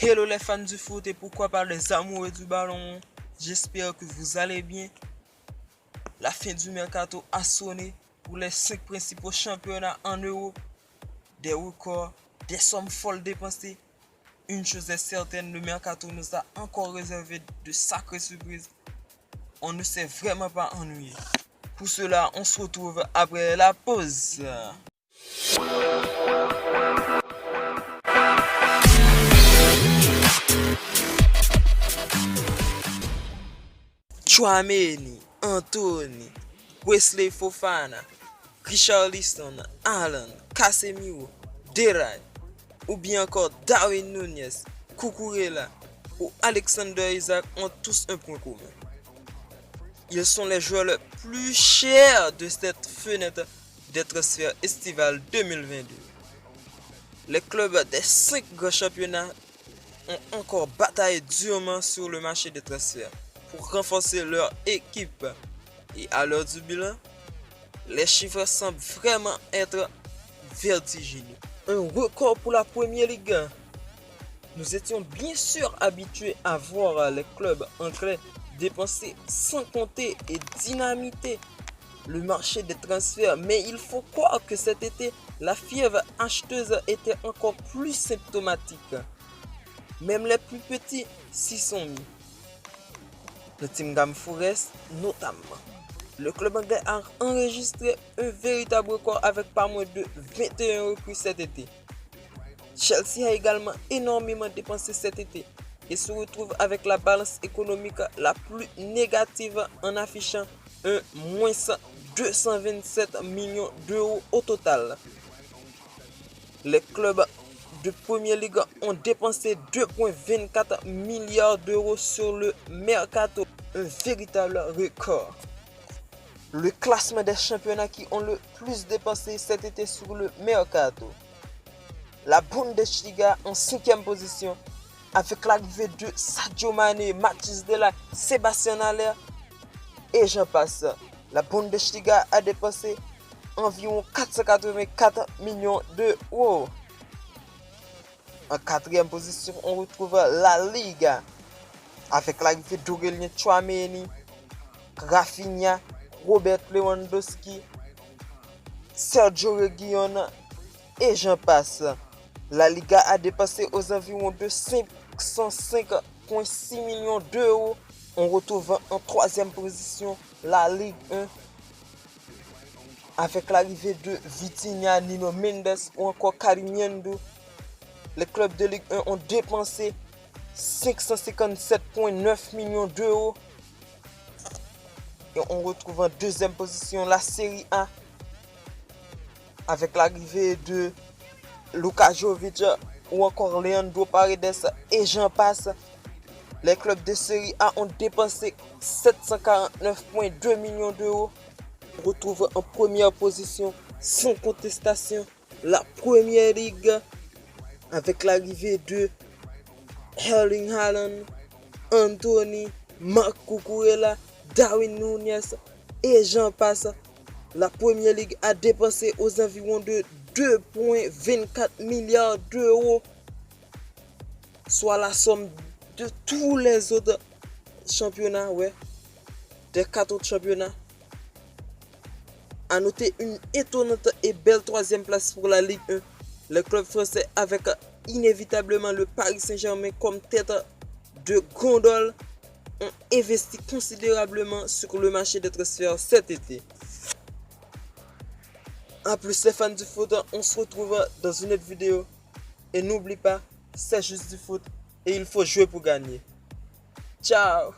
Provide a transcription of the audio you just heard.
Hello les fans du foot et pourquoi pas les amoureux du ballon. J'espère que vous allez bien. La fin du mercato a sonné pour les 5 principaux championnats en Europe. Des records, des sommes folles dépensées. Une chose est certaine, le mercato nous a encore réservé de sacrées surprises. On ne s'est vraiment pas ennuyé. Pour cela, on se retrouve après la pause. Tchouaméni, Anthony, Wesley Fofana, Richarlison, Haaland, Casemiro, Deray, ou bien encore Darwin Núñez, Cucurella ou Alexander Isak ont tous un point commun. Ils sont les joueurs les plus chers de cette fenêtre des transferts estivales 2022. Les clubs des 5 grands championnats ont encore bataillé durement sur le marché des transferts pour renforcer leur équipe. Et à l'heure du bilan, les chiffres semblent vraiment être vertigineux. Un record pour la Première Ligue. Nous étions bien sûr habitués à voir les clubs anglais dépenser sans compter et dynamiter le marché des transferts. Mais il faut croire que cet été, la fièvre acheteuse était encore plus symptomatique. Même les plus petits s'y sont mis. Nottingham Forest notamment. Le club anglais a enregistré un véritable record avec pas moins de 21 recrues cet été. Chelsea a également énormément dépensé cet été et se retrouve avec la balance économique la plus négative en affichant un moins 227 millions d'euros au total. Les clubs de Première Ligue ont dépensé 2,24 milliards d'euros sur le mercato, un véritable record. Le classement des championnats qui ont le plus dépensé cet été sur le mercato. La Bundesliga en 5e position avec l'arrivée de Sadio Mané, Mathis Delay, Sébastien Haller et j'en passe. La Bundesliga a dépensé environ 484 millions d'euros. En 4e position, on retrouve la Liga avec l'arrivée d'Aurélien Tchouaméni, Rafinha, Robert Lewandowski, Sergio Reguilón et j'en passe. La Liga a dépassé aux environs de 505,6 millions d'euros. On retrouve en 3e position la Ligue 1 avec l'arrivée de Vitinha, Nuno Mendes ou encore Karim. Les clubs de Ligue 1 ont dépensé 557,9 millions d'euros. Et on retrouve en 2e position la Serie A avec l'arrivée de Luka Jovic ou encore Leandro Paredes et j'en passe. Les clubs de Serie A ont dépensé 749,2 millions d'euros. On retrouve en première position sans contestation la Première Ligue avec l'arrivée de Erling Haaland, Anthony, Marc Cucurella, Darwin Núñez et j'en passe. La Première Ligue a dépensé aux environs de 2,24 milliards d'euros, soit la somme de tous les autres championnats, des 4 autres championnats. A noter une étonnante et belle 3e place pour la Ligue 1. Le club français avec inévitablement le Paris Saint-Germain comme tête de gondole ont investi considérablement sur le marché des transferts cet été. En plus les fans du foot, on se retrouve dans une autre vidéo. Et n'oublie pas, c'est juste du foot et il faut jouer pour gagner. Ciao!